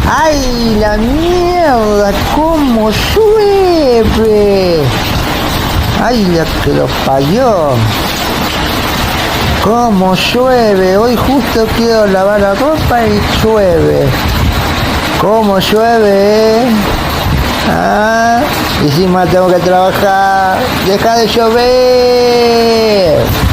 ¡Ay, la mierda! ¿Cómo llueve? ¡Ay, la que lo parió! ¿Cómo llueve? Hoy justo quiero lavar la ropa y llueve. ¿Cómo llueve? Ah, encima tengo que trabajar. ¡Deja de llover!